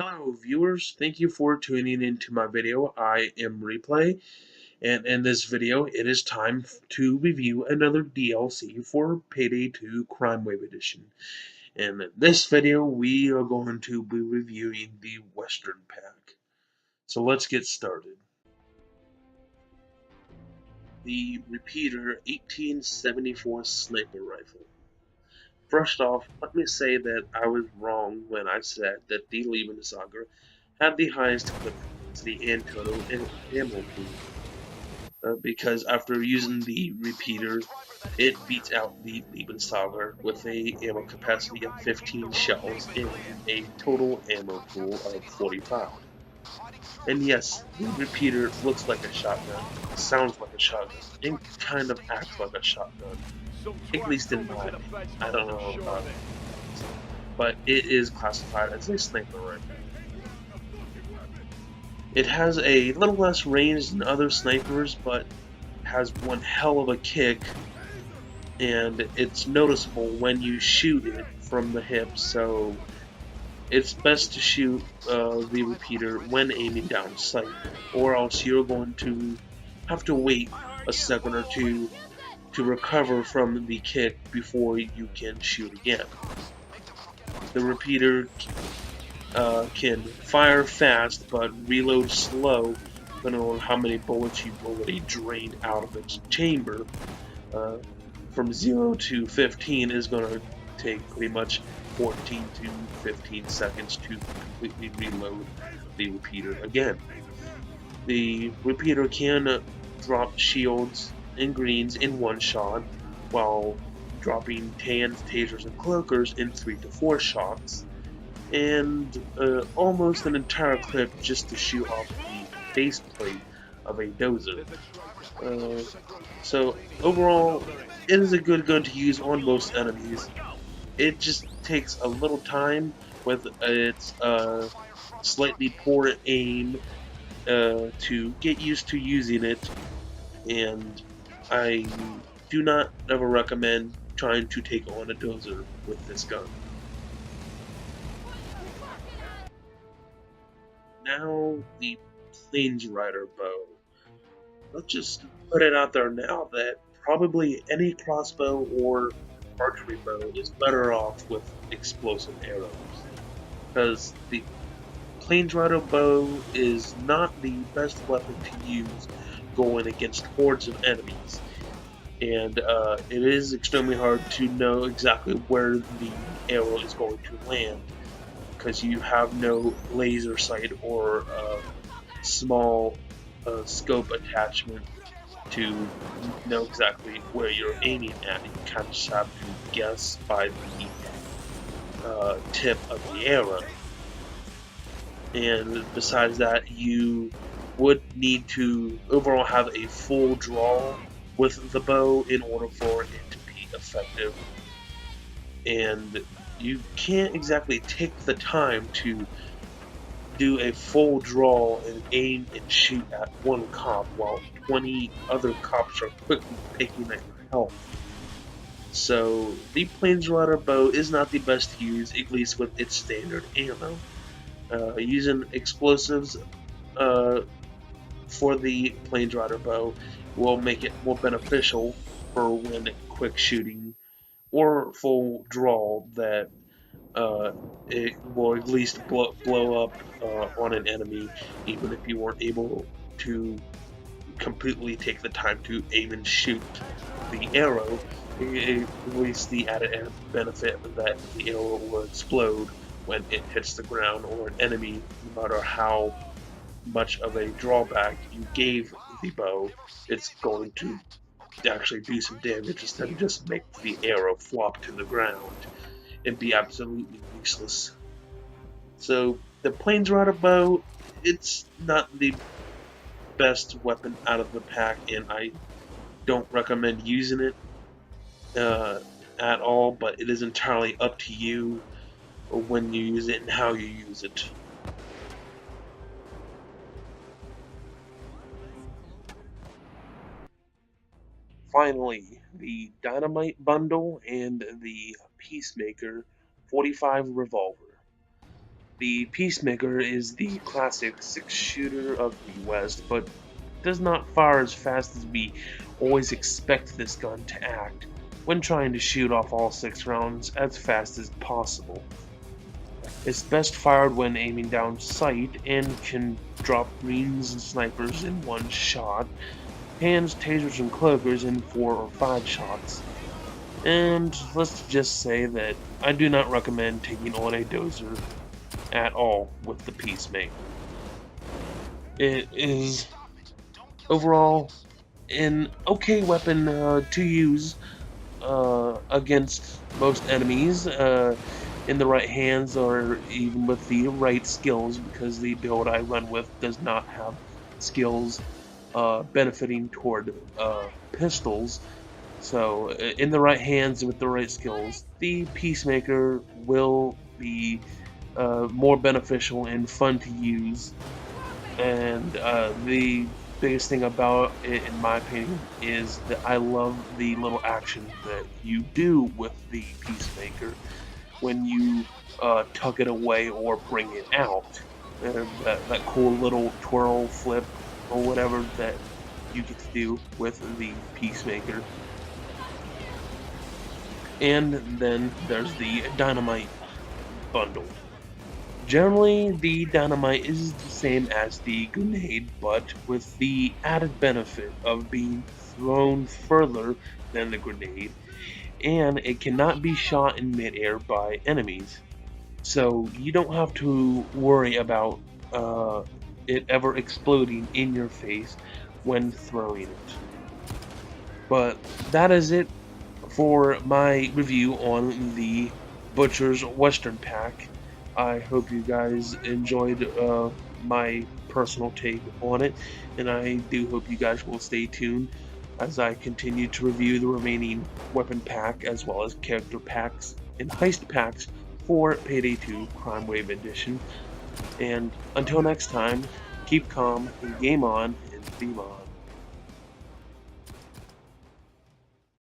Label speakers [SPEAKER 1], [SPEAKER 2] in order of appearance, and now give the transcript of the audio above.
[SPEAKER 1] Hello viewers, thank you for tuning into my video. I am Replay, and in this video it is time to review another DLC for Payday 2 Crime Wave Edition. And in this video we are going to be reviewing the Western Pack. So let's get started. The Repeater 1874 Sniper Rifle. First off, let me say that I was wrong when I said that the Lebenssager had the highest clip velocity and total ammo pool, because after using the repeater, it beats out the Lebenssager with a ammo capacity of 15 shells and a total ammo pool of 45. And yes, the repeater looks like a shotgun, sounds like a shotgun, and kind of acts like a shotgun, at least in my opinion. I don't know about it, but it is classified as a sniper rifle. It has a little less range than other snipers, but has one hell of a kick, and it's noticeable when you shoot it from the hip, so it's best to shoot the repeater when aiming down sight, or else you're going to have to wait a second or two to recover from the kick before you can shoot again. The repeater can fire fast but reload slow, depending on how many bullets you've already drained out of its chamber. Uh, from 0 to 15 is going to take pretty much 14 to 15 seconds to completely reload the repeater again. The repeater can drop shields and greens in one shot, while dropping tans, tasers, and cloakers in 3 to 4 shots, and almost an entire clip just to shoot off the faceplate of a dozer. So overall, it is a good gun to use on most enemies. It just takes a little time with its slightly poor aim to get used to using it, and I do not ever recommend trying to take on a dozer with this gun. Now, the Plains Rider bow. Let's just put it out there now that probably any crossbow or archery bow is better off with explosive arrows, because the Plains Rider bow is not the best weapon to use going against hordes of enemies, and it is extremely hard to know exactly where the arrow is going to land, because you have no laser sight or small scope attachment to know exactly where you're aiming at. You kind of just have to guess by the tip of the arrow. And besides that, you would need to overall have a full draw with the bow in order for it to be effective. And you can't exactly take the time to do a full draw and aim and shoot at one cop while 20 other cops are quickly picking at your health. So the Planesrider bow is not the best to use, at least with its standard ammo. Using explosives for the Planesrider bow will make it more beneficial for when quick shooting or full draw, that it will at least blow up on an enemy, even if you weren't able to completely take the time to aim and shoot the arrow. At least the added benefit that the arrow will explode when it hits the ground or an enemy, no matter how much of a drawback you gave the bow, it's going to actually do some damage instead of just make the arrow flop to the ground and be absolutely useless. So the Planesrider bow, it's not the best weapon out of the pack, and I don't recommend using it at all, but it is entirely up to you when you use it and how you use it. Finally, the Dynamite Bundle and the Peacemaker 45 Revolver. The Peacemaker is the classic six-shooter of the West, but does not fire as fast as we always expect this gun to act when trying to shoot off all 6 rounds as fast as possible. It's best fired when aiming down sight and can drop greens and snipers in one shot, hands, tasers, and cloakers in 4 or 5 shots. And let's just say that I do not recommend taking on a dozer at all with the Peacemaker. It is overall an okay weapon to use against most enemies in the right hands or even with the right skills, because the build I run with does not have skills benefiting toward pistols. So in the right hands with the right skills, the Peacemaker will be more beneficial and fun to use. And the biggest thing about it, in my opinion, is that I love the little action that you do with the Peacemaker when you tuck it away or bring it out. That cool little twirl flip or whatever that you get to do with the Peacemaker. And then there's the dynamite bundle. Generally, the dynamite is the same as the grenade, but with the added benefit of being thrown further than the grenade, and it cannot be shot in midair by enemies. So you don't have to worry about it ever exploding in your face when throwing it. But that is it for my review on the Butcher's Western Pack. I hope you guys enjoyed my personal take on it, and I do hope you guys will stay tuned as I continue to review the remaining weapon pack as well as character packs and heist packs for Payday 2 Crime Wave Edition. And until next time, keep calm, and game on, and beam on.